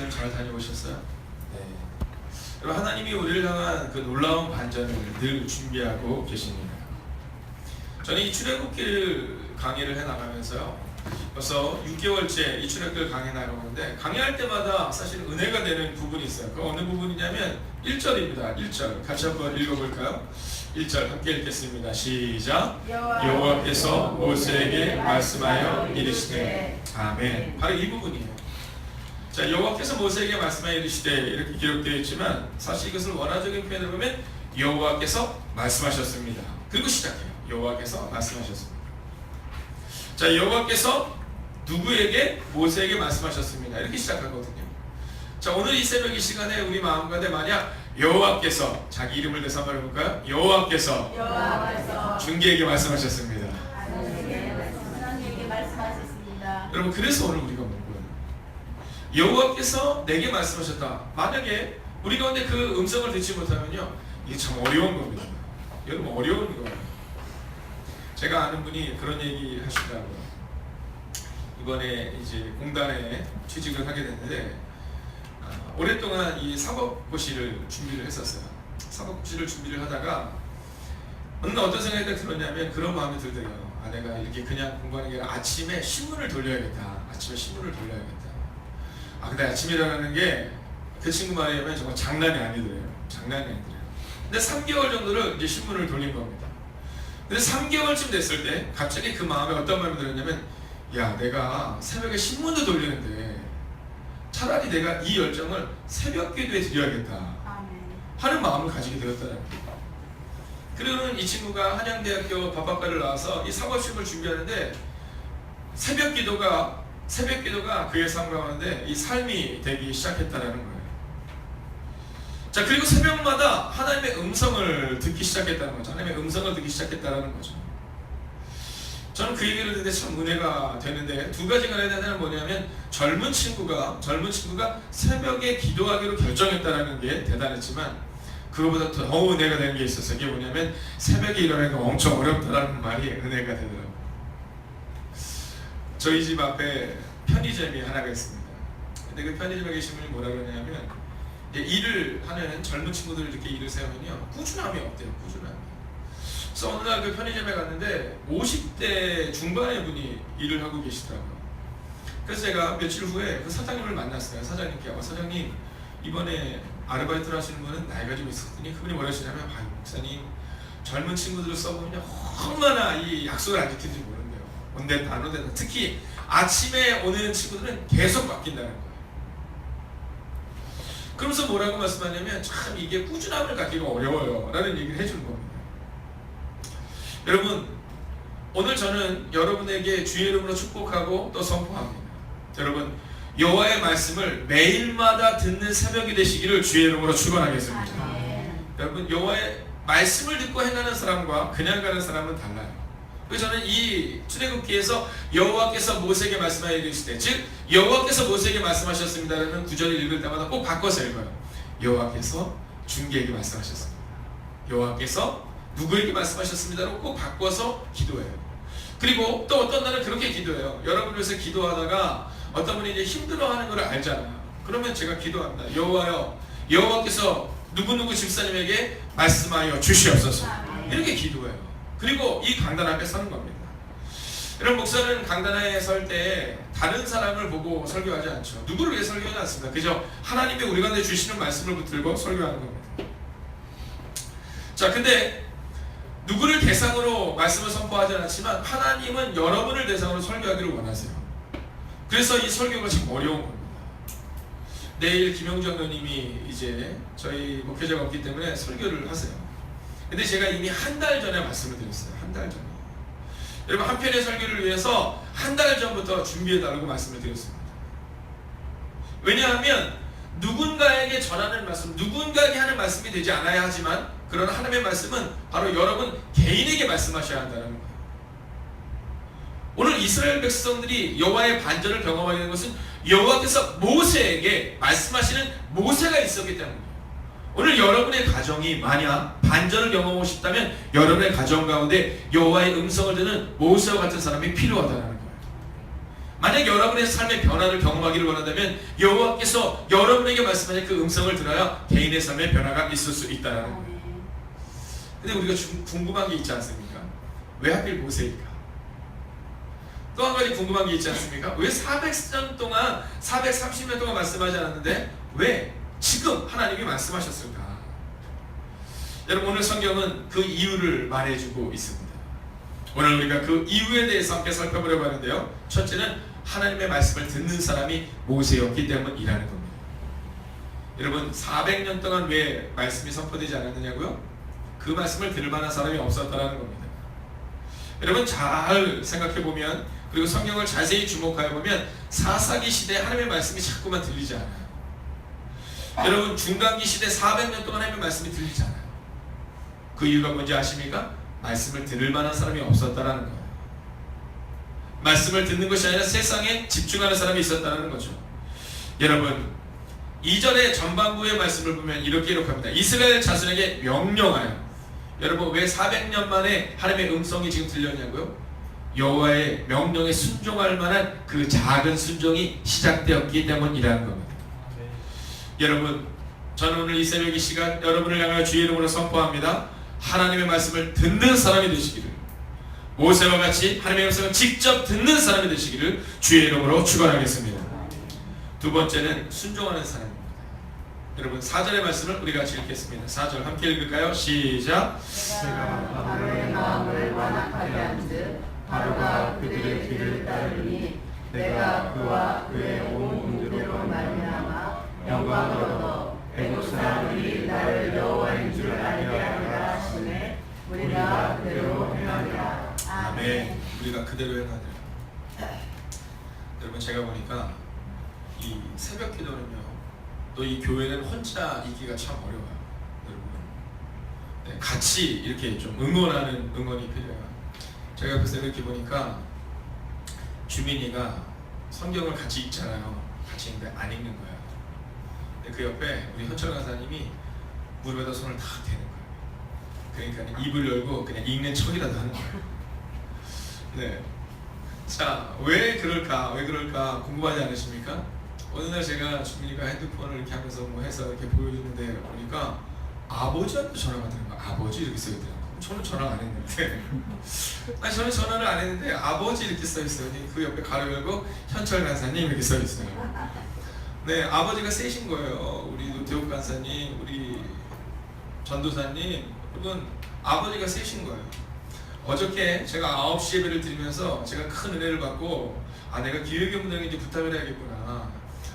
여행 잘 다녀오셨어요? 네. 여러분, 하나님이 우리를 향한 그 놀라운 반전을 늘 준비하고 계십니다. 저는 이 출애굽길 강의를 해나가면서요, 벌써 6개월째 이 출애굽길 강의 나가는데, 강의할 때마다 사실 은혜가 되는 부분이 있어요. 그 어느 부분이냐면 1절입니다. 1절 같이 한번 읽어볼까요? 1절 함께 읽겠습니다. 시작. 여호와께서 모세에게 말씀하여 이르시되. 아멘. 바로 이 부분이에요. 자, 여호와께서 모세에게 말씀하여 이르시되 이렇게 기록되어 있지만, 사실 이것을 원어적인 표현을 보면 여호와께서 말씀하셨습니다. 그리고 시작해요. 여호와께서 말씀하셨습니다. 자, 여호와께서 누구에게? 모세에게 말씀하셨습니다. 이렇게 시작하거든요. 자, 오늘 이 새벽 이 시간에 우리 마음 가운데 만약 여호와께서, 자기 이름을 대서 한번 해볼까요? 여호와께서 중개에게 말씀하셨습니다. 여러분, 그래서 오늘 우리가 본 거예요. 여호와께서 내게 말씀하셨다. 만약에 우리 가운데 그 음성을 듣지 못하면요, 이게 참 어려운 겁니다. 여러분, 어려운 거예요. 제가 아는 분이 그런 얘기 하시더라고요. 이번에 이제 공단에 취직을 하게 됐는데, 오랫동안 이 사법고시를 준비를 했었어요. 사법고시를 준비를 하다가 어느 날 어떤 생각이 들었냐면 그런 마음이 들더라고요. 내가 이렇게 그냥 공부하는 게 아니라 아침에 신문을 돌려야겠다. 아침에 신문을 돌려야겠다. 근데 아침이라는 게 그 친구 말에 의하면 정말 장난이 아니더래요. 장난이 아니더래요. 근데 3개월 정도를 이제 신문을 돌린 겁니다. 근데 3개월쯤 됐을 때 갑자기 그 마음에 어떤 마음이 들었냐면, 야, 내가 새벽에 신문도 돌리는데 차라리 내가 이 열정을 새벽 기도에 드려야겠다 하는 마음을 가지게 되었다는 거예요. 그리고는 이 친구가 한양대학교 법학과를 나와서 이 사법시험을 준비하는데 새벽 기도가 그의 삶 가운데 이 삶이 되기 시작했다는 거예요. 자, 그리고 새벽마다 하나님의 음성을 듣기 시작했다는 거죠. 하나님의 음성을 듣기 시작했다는 거죠. 저는 그 얘기를 듣는데 참 은혜가 되는데, 두 가지가 하나는 뭐냐면 젊은 친구가 새벽에 기도하기로 결정했다는 게 대단했지만, 그거보다 더 은혜가 되는 게 있었어요. 이게 뭐냐면 새벽에 일어나는 게 엄청 어렵다라는 말이 은혜가 되더라고요. 저희 집 앞에 편의점이 하나가 있습니다. 근데 그 편의점에 계신 분이 뭐라 그러냐면, 이제 일을 하는 젊은 친구들 이렇게 일을 세우면요, 꾸준함이 없대요. 꾸준함이. 그래서 어느 날 그 편의점에 갔는데 50대 중반의 분이 일을 하고 계시더라고요. 그래서 제가 며칠 후에 그 사장님을 만났어요. 사장님께, 사장님, 이번에 아르바이트를 하시는 분은 나이가 좀 있었더니 그분이 뭐라 하시냐면, 목사님, 젊은 친구들을 써보면 얼마나 이 약속을 안 지키는지 모른대요. 온데다 안 온데다. 특히 아침에 오는 친구들은 계속 바뀐다는 거예요. 그러면서 뭐라고 말씀하냐면, 참 이게 꾸준함을 갖기가 어려워요 라는 얘기를 해주는 겁니다. 여러분, 오늘 저는 여러분에게 주의 이름으로 축복하고 또 선포합니다. 여러분, 여호와의 말씀을 매일마다 듣는 새벽이 되시기를 주의 이름으로 축원하겠습니다. 여러분, 여호와의 말씀을 듣고 행하는 사람과 그냥 가는 사람은 달라요. 그래서 저는 이 출애굽기에서 여호와께서 모세에게 말씀하여 이르시되, 즉 여호와께서 모세에게 말씀하셨습니다라는 구절을 읽을 때마다 꼭 바꿔서 읽어요. 여호와께서 중개에게 말씀하셨습니다. 여호와께서 누구에게 말씀하셨습니다라고 꼭 바꿔서 기도해요. 그리고 또 어떤 날은 그렇게 기도해요. 여러분을 위해서 기도하다가 어떤 분이 이제 힘들어하는 걸 알잖아요. 그러면 제가 기도합니다. 여호와여, 여호와께서 누구누구 집사님에게 말씀하여 주시옵소서. 이렇게 기도해요. 그리고 이 강단 앞에 서는 겁니다. 여러분, 목사는 강단에 설 때 다른 사람을 보고 설교하지 않죠. 누구를 위해 설교하지 않습니다. 그저 하나님이 우리 가운데 주시는 말씀을 붙들고 설교하는 겁니다. 자, 근데 누구를 대상으로 말씀을 선포하지 않지만 하나님은 여러분을 대상으로 설교하기를 원하세요. 그래서 이 설교가 참 어려운 겁니다. 내일 김영정 의원님이 이제 저희 목회자가 없기 때문에 설교를 하세요. 근데 제가 이미 한 달 전에 말씀을 드렸어요. 한 달 전에. 여러분, 한 편의 설교를 위해서 한 달 전부터 준비해달라고 말씀을 드렸습니다. 왜냐하면 누군가에게 전하는 말씀, 누군가에게 하는 말씀이 되지 않아야 하지만, 그러나 하나님의 말씀은 바로 여러분 개인에게 말씀하셔야 한다는 거예요. 오늘 이스라엘 백성들이 여호와의 반전을 경험하게 된 것은 여호와께서 모세에게 말씀하시는 모세가 있었기 때문이에요. 오늘 여러분의 가정이 만약 반전을 경험하고 싶다면 여러분의 가정 가운데 여호와의 음성을 듣는 모세와 같은 사람이 필요하다는 거예요. 만약 여러분의 삶의 변화를 경험하기를 원한다면 여호와께서 여러분에게 말씀하신 그 음성을 들어야 개인의 삶의 변화가 있을 수 있다는 거예요. 근데 우리가 궁금한 게 있지 않습니까? 왜 하필 모세일까? 또 한 가지 궁금한 게 있지 않습니까? 왜 400년 동안 430년 동안 말씀하지 않았는데 왜 지금 하나님이 말씀하셨을까? 여러분, 오늘 성경은 그 이유를 말해주고 있습니다. 오늘 우리가 그 이유에 대해서 함께 살펴보려고 하는데요. 첫째는 하나님의 말씀을 듣는 사람이 모세였기 때문이라는 겁니다. 여러분, 400년 동안 왜 말씀이 선포되지 않았느냐고요? 그 말씀을 들을 만한 사람이 없었다는 겁니다. 여러분, 잘 생각해보면, 그리고 성경을 자세히 주목하여 보면 사사기 시대에 하나님의 말씀이 자꾸만 들리지 않아요. 여러분, 중간기 시대 400년 동안 하나님의 말씀이 들리지 않아요. 그 이유가 뭔지 아십니까? 말씀을 들을 만한 사람이 없었다는 거예요. 말씀을 듣는 것이 아니라 세상에 집중하는 사람이 있었다는 거죠. 여러분, 이전에 전반부의 말씀을 보면 이렇게 기록합니다. 이스라엘 자손에게 명령하여. 여러분, 왜 400년 만에 하나님의 음성이 지금 들렸냐고요? 여호와의 명령에 순종할 만한 그 작은 순종이 시작되었기 때문이라는 겁니다. 여러분, 저는 오늘 이 새벽 이 시간 여러분을 향하여 주의 이름으로 선포합니다. 하나님의 말씀을 듣는 사람이 되시기를, 모세와 같이 하나님의 말씀을 직접 듣는 사람이 되시기를 주의 이름으로 축원하겠습니다. 두 번째는 순종하는 사람입니다. 여러분, 4절의 말씀을 우리가 같이 읽겠습니다. 4절 함께 읽을까요? 시작. 내가 바로의 마음을 완악하게 한즉 바로가 그들의 길을 따르니 내가 그와 그의 온 군대로 말미암아 영광을 얻어 애국 사람들이 나를 여호와인 줄 알게 하리라 하시매 우리가 그대로 행하리라. 아멘. 우리가 그대로 행하리라. 여러분, 제가 보니까 이 새벽 기도는요, 또 이 교회는 혼자 있기가 참 어려워요. 여러분, 네, 같이 이렇게 좀 응원하는 응원이 필요해요. 제가 그 새벽 기 보니까 주민이가 성경을 같이 읽잖아요. 같이 읽는데 안 읽는 거예요. 근데 그 옆에 우리 현철 강사님이 무릎에다 손을 다 대는 거예요. 그러니까 입을 열고 그냥 읽는 척이라도 하는 거예요. 네. 자, 왜 그럴까? 왜 그럴까? 궁금하지 않으십니까? 어느 날 제가 주민이가 핸드폰을 이렇게 하면서 뭐 해서 이렇게 보여주는데 보니까 아버지한테 전화가 되는 거야. 아버지 이렇게 써있더라고요. 저는 전화 안 했는데 아니, 저는 전화를 안 했는데 아버지 이렇게 써있어요. 그 옆에 가로 열고 현철 간사님 이렇게 써있어요. 네, 아버지가 세신 거예요. 우리 노태욱 간사님, 우리 전도사님, 여러분, 아버지가 세신 거예요. 어저께 제가 9시 예배를 드리면서 제가 큰 은혜를 받고, 아, 내가 기획연구장에 이제 부탁을 해야겠구나.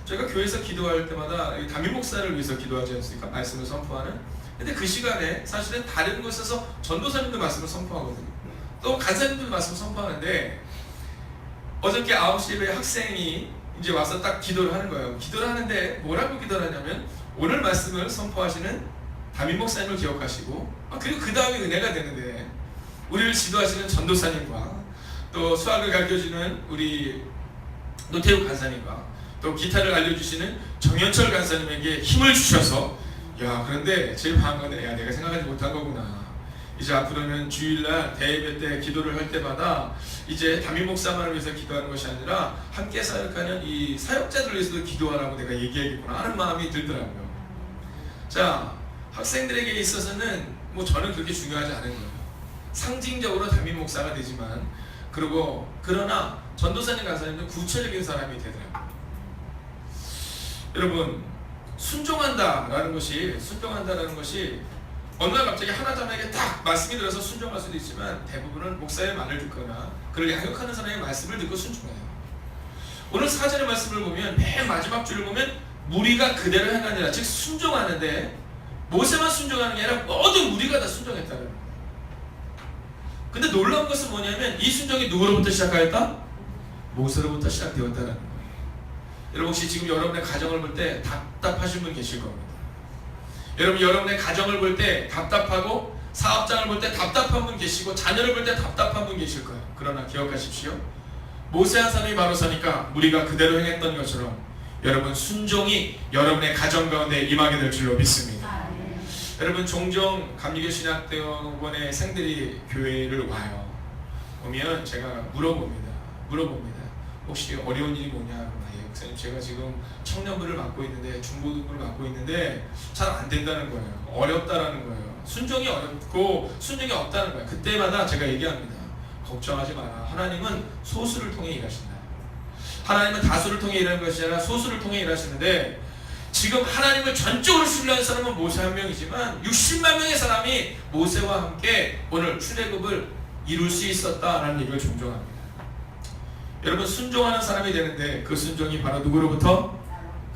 저희가 교회에서 기도할 때마다 담임 목사를 위해서 기도하지 않습니까? 말씀을 선포하는. 근데 그 시간에 사실은 다른 곳에서 전도사님도 말씀을 선포하거든요. 또 간사님도 말씀을 선포하는데, 어저께 9시 예배 학생이 이제 와서 딱 기도를 하는 거예요. 기도를 하는데 뭐라고 기도를 하냐면, 오늘 말씀을 선포하시는 담임 목사님을 기억하시고, 그리고 그 다음에 은혜가 되는데, 우리를 지도하시는 전도사님과 또 수학을 가르쳐주는 우리 노태욱 간사님과 또 기타를 알려주시는 정현철 간사님에게 힘을 주셔서, 야, 그런데 제일 반한 건데, 야, 내가 생각하지 못한 거구나. 이제 앞으로는 주일날 대예배 때 기도를 할 때마다 이제 담임 목사만을 위해서 기도하는 것이 아니라 함께 사역하는 이 사역자들을 위해서도 기도하라고 내가 얘기하겠구나 하는 마음이 들더라고요. 자, 학생들에게 있어서는 뭐 저는 그렇게 중요하지 않은 거예요. 상징적으로 담임 목사가 되지만, 그리고 그러나 전도사님 간사님은 구체적인 사람이 되더라고요. 여러분, 순종한다라는 것이 어느 날 갑자기 하나님에게 딱 말씀이 들어서 순종할 수도 있지만, 대부분은 목사의 말을 듣거나 그를 양육하는 사람의 말씀을 듣고 순종해요. 오늘 4절의 말씀을 보면 맨 마지막 줄을 보면 무리가 그대로 행하니라, 즉 순종하는데 모세만 순종하는 게 아니라 모든 무리가 다 순종했다는 거예요. 근데 놀라운 것은 뭐냐면 이 순종이 누구로부터 시작하였다? 모세로부터 시작되었다는 거예요. 여러분, 혹시 지금 여러분의 가정을 볼 때 답답하신 분 계실 겁니다. 여러분, 여러분의 가정을 볼 때 답답하고, 사업장을 볼 때 답답한 분 계시고, 자녀를 볼 때 답답한 분 계실 거예요. 그러나 기억하십시오. 모세 한 사람이 바로 서니까 무리가 그대로 행했던 것처럼 여러분, 순종이 여러분의 가정 가운데 임하게 될 줄로 믿습니다. 여러분, 종종 감리교 신학대원의 생들이 교회를 와요. 오면 제가 물어봅니다. 혹시 어려운 일이 뭐냐? 예, 목사님 제가 지금 청년부를 맡고 있는데 중고등부를 맡고 있는데 잘 안 된다는 거예요. 어렵다라는 거예요. 순종이 어렵고 순종이 없다는 거예요. 그때마다 제가 얘기합니다. 걱정하지 마라. 하나님은 소수를 통해 일하신다. 하나님은 다수를 통해 일하는 것이 아니라 소수를 통해 일하시는데 지금 하나님을 전적으로 신뢰하는 사람은 모세 한 명이지만 60만 명의 사람이 모세와 함께 오늘 출애굽을 이룰 수 있었다라는 얘기를 종종 합니다. 여러분 순종하는 사람이 되는데 그 순종이 바로 누구로부터?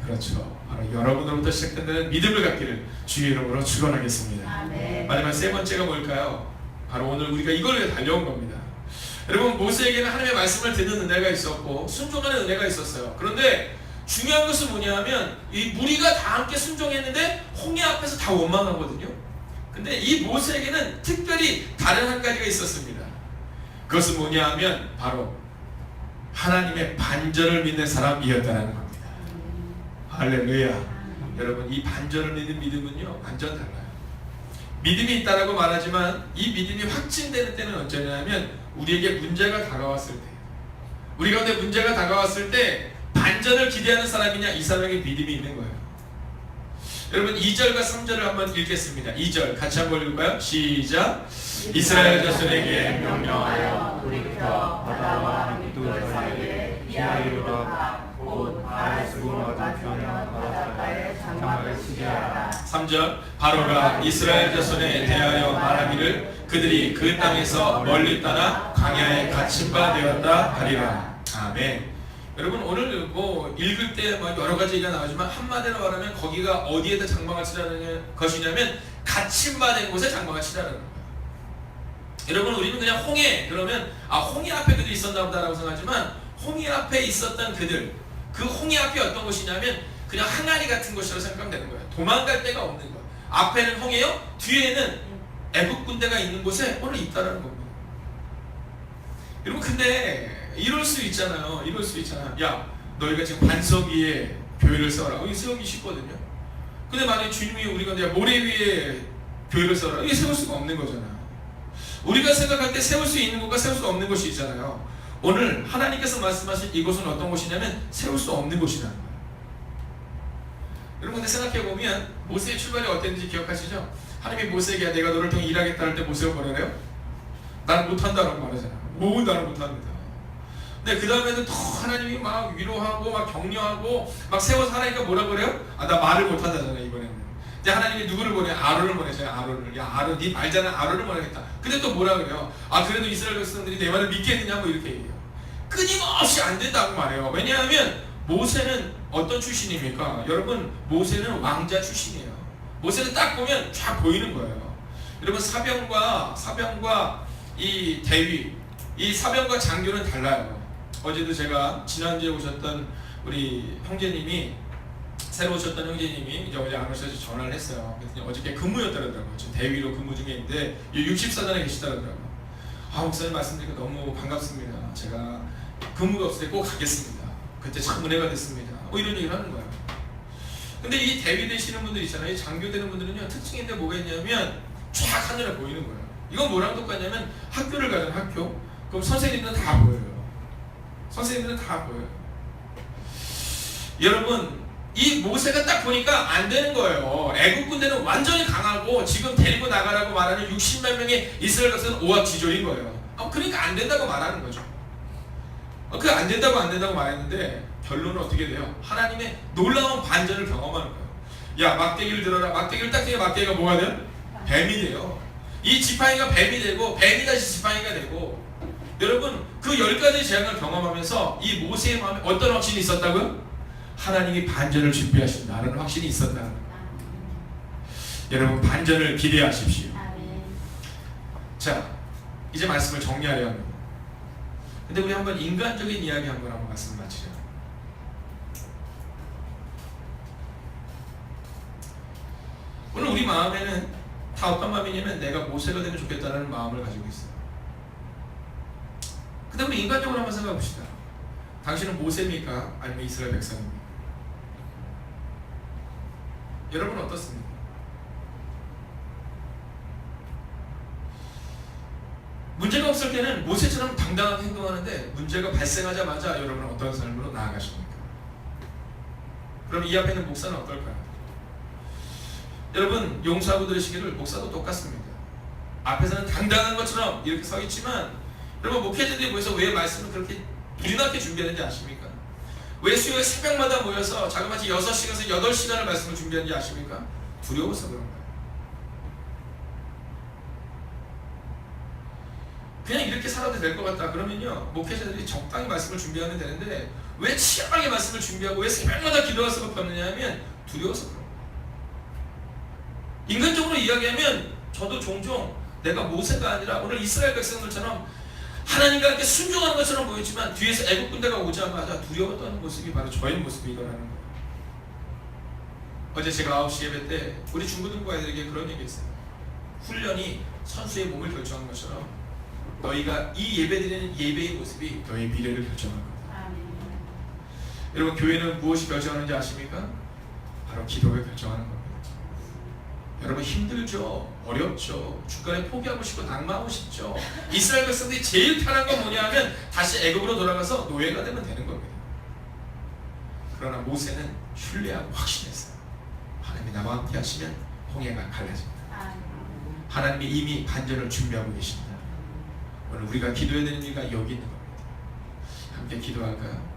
그렇죠. 바로 여러분으로부터 시작된다는 믿음을 갖기를 주의 이름으로 축원하겠습니다. 아멘. 마지막 세 번째가 뭘까요? 바로 오늘 우리가 이걸 위해 달려온 겁니다. 여러분 모세에게는 하나님의 말씀을 듣는 은혜가 있었고 순종하는 은혜가 있었어요. 그런데 중요한 것은 뭐냐면 이 무리가 다 함께 순종했는데 홍해 앞에서 다 원망하거든요. 근데 이 모세에게는 특별히 다른 한 가지가 있었습니다. 그것은 뭐냐 하면 바로 하나님의 반절을 믿는 사람이었다는 겁니다. 할렐루야. 여러분 이 반절을 믿는 믿음은요 완전 달라요. 믿음이 있다라고 말하지만 이 믿음이 확진되는 때는 언제냐면 우리에게 문제가 다가왔을 때, 우리 가운데 문제가 다가왔을 때 반전을 기대하는 사람이냐 이 사람에게 믿음이 있는 거예요. 여러분 2절과 3절을 한번 읽겠습니다. 2절 같이 한번 읽을까요? 시작. 이스라엘 자손에게 명령하여 돌이켜 바다와 밑돌 사이에 이하이로 곧 바알스고 맞은편 바닷가에 장막을 치게 하라. 3절 바로가 이스라엘 자손에 대하여 말하기를 그들이 그 땅에서 멀리 떠나 광야에 갇힌 바 되었다 하리라. 아멘. 여러분 오늘 뭐 읽을 때 막 여러 가지 얘기가 나오지만 한마디로 말하면 거기가 어디에다 장막을 치라는 것이냐면 갇힌 바 된 곳에 장막을 치라는 거예요. 여러분 우리는 그냥 홍해 그러면 홍해 앞에 그들이 있었나 보다라고 생각하지만 홍해 앞에 있었던 그들, 그 홍해 앞이 어떤 곳이냐면 그냥 항아리 같은 곳이라고 생각하면 되는 거예요. 도망갈 데가 없는 거예요. 앞에는 홍해요, 뒤에는 애국 군대가 있는 곳에 오늘 있다라는 겁니다. 여러분 근데 이럴 수 있잖아요. 이럴 수 있잖아. 야 너희가 지금 반석 위에 교회를 세워라. 이게 세우기 쉽거든요. 근데 만약에 주님이 우리가 내가 모래 위에 교회를 세워라. 이게 세울 수가 없는 거잖아. 우리가 생각할 때 세울 수 있는 곳과 세울 수 없는 곳이 있잖아요. 오늘 하나님께서 말씀하신 이곳은 어떤 곳이냐면 세울 수 없는 곳이라는 거예요. 여러분 근데 생각해보면 모세의 출발이 어땠는지 기억하시죠? 하나님이 모세에게 내가 너를 통해 일하겠다 할 때 모세가 뭐라 그래요? 나는 못한다라고 말하잖아요. 나는 못합니다. 근데 그 다음에는 더 하나님이 막 위로하고 막 격려하고 막 세워서 하나니까 뭐라 그래요? 나 말을 못한다잖아요 이번에는. 이제 하나님이 누구를 보내? 아론을 보내셔요. 아론을. 야 아론 네 말잖아. 아론을 보내겠다. 근데 또 뭐라 그래요? 그래도 이스라엘 백성들이 내 말을 믿겠느냐 뭐 이렇게 얘기해요. 끊임없이 안 된다고 말해요. 왜냐하면 모세는 어떤 출신입니까? 여러분 모세는 왕자 출신이에요. 모세는 딱 보면 쫙 보이는 거예요. 여러분 사병과 이 대위, 이 사병과 장교는 달라요. 어제도 제가 지난주에 오셨던 우리 형제님이 새로 오셨던 형제님이 이제 어제 안 오셔서 전화를 했어요. 그랬더니 어저께 근무였더라고요. 지금 대위로 근무 중에 있는데 64단에 계시더라고요. 목사님 말씀드리니까 너무 반갑습니다. 제가 근무가 없을 때 꼭 가겠습니다. 그때 참 은혜가 됐습니다. 이런 얘기를 하는 거예요. 근데 이 대위 되시는 분들 있잖아요. 이 장교 되는 분들은요 특징인데 뭐가 있냐면 쫙 하늘에 보이는 거예요. 이건 뭐랑 똑같냐면 학교를 가잖아요. 학교. 그럼 선생님들은 다 보여요. 선생님들은 다 보여요. 여러분 이 모세가 딱 보니까 안 되는 거예요. 애국 군대는 완전히 강하고 지금 데리고 나가라고 말하는 60만 명의 이스라엘 백성은 오합지졸인 거예요. 그러니까 안 된다고 말하는 거죠. 그 안 된다고 말했는데 결론은 어떻게 돼요? 하나님의 놀라운 반전을 경험하는 거예요. 야 막대기를 들어라. 막대기를 딱 들면 막대기가 뭐가 돼요? 뱀이 돼요. 이 지팡이가 뱀이 되고 뱀이 다시 지팡이가 되고 여러분 그 10가지 재앙을 경험하면서 이 모세의 마음에 어떤 확신이 있었다고요? 하나님이 반전을 준비하신다는 확신이 있었다는 거예요. 여러분 반전을 기대하십시오. 자 이제 말씀을 정리하려 합니다. 근데 우리 한번 인간적인 이야기 한번 말씀 마치죠. 오늘 우리 마음에는 다 어떤 마음이냐면 내가 모세가 되면 좋겠다는 마음을 가지고 있어요. 근데 우리 인간적으로 한번 생각해 봅시다. 당신은 모세입니까? 아니면 이스라엘 백성입니까? 여러분 어떻습니까? 문제가 없을 때는 모세처럼 당당하게 행동하는데 문제가 발생하자마자 여러분은 어떤 삶으로 나아가십니까? 그럼 이 앞에 있는 목사는 어떨까요? 여러분 용서하고 들으시기를 목사도 똑같습니다. 앞에서는 당당한 것처럼 이렇게 서 있지만 여러분 목회자들이 모여서 왜 말씀을 그렇게 부지런하게 준비하는지 아십니까? 왜 수요일 새벽마다 모여서 자그마치 6시간에서 8시간을 말씀을 준비하는지 아십니까? 두려워서 그런 거예요. 그냥 이렇게 살아도 될 것 같다 그러면요 목회자들이 적당히 말씀을 준비하면 되는데 왜 치열하게 말씀을 준비하고 왜 새벽마다 기도할 수밖에 없느냐 하면 두려워서 그런 거예요. 인간적으로 이야기하면 저도 종종 내가 모세가 아니라 오늘 이스라엘 백성들처럼 하나님과 함께 순종하는 것처럼 보였지만 뒤에서 애국 군대가 오자마자 두려웠던 모습이 바로 저의 모습이더라는 거예요. 어제 제가 9시 예배 때 우리 중고등부 아이들에게 그런 얘기 했어요. 훈련이 선수의 몸을 결정하는 것처럼 너희가 이 예배드리는 예배의 모습이 너희 미래를 결정할 거다. 여러분 교회는 무엇이 결정하는지 아십니까? 바로 기도가 결정하는 겁니다. 여러분 힘들죠, 어렵죠, 중간에 포기하고 싶고 낙마하고 싶죠. 이스라엘 백성들이 제일 편한 건 뭐냐 하면 다시 애굽으로 돌아가서 노예가 되면 되는 겁니다. 그러나 모세는 신뢰하고 확신했어요. 하나님이 나와 함께 하시면 홍해가 갈라집니다. 하나님이 이미 반전을 준비하고 계십니다. 오늘 우리가 기도해야 되는 이유가 여기 있는 겁니다. 함께 기도할까요?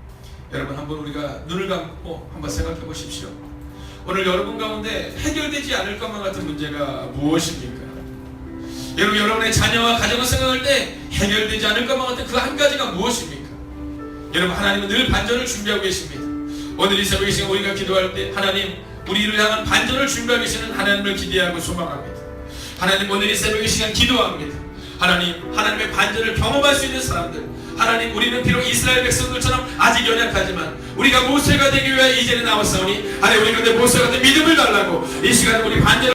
여러분 한번 우리가 눈을 감고 한번 생각해 보십시오. 오늘 여러분 가운데 해결되지 않을 것만 같은 문제가 무엇입니까? 여러분 여러분의 자녀와 가정을 생각할 때 해결되지 않을 것만 같은 그 한 가지가 무엇입니까? 여러분 하나님은 늘 반전을 준비하고 계십니다. 오늘 이 새벽에 시간 우리가 기도할 때 하나님 우리를 향한 반전을 준비하고 계시는 하나님을 기대하고 소망합니다. 하나님 오늘 이 새벽에 시간 기도합니다. 하나님의 반전을 경험할 수 있는 사람들, 하나님 우리는 비록 이스라엘 백성들처럼 아직 연약하지만 우리가 모세가 되기 위해 이제는 나왔사오니 하나님 우리 가운데 모세 같은 믿음을 달라고 이 시간에 우리 반전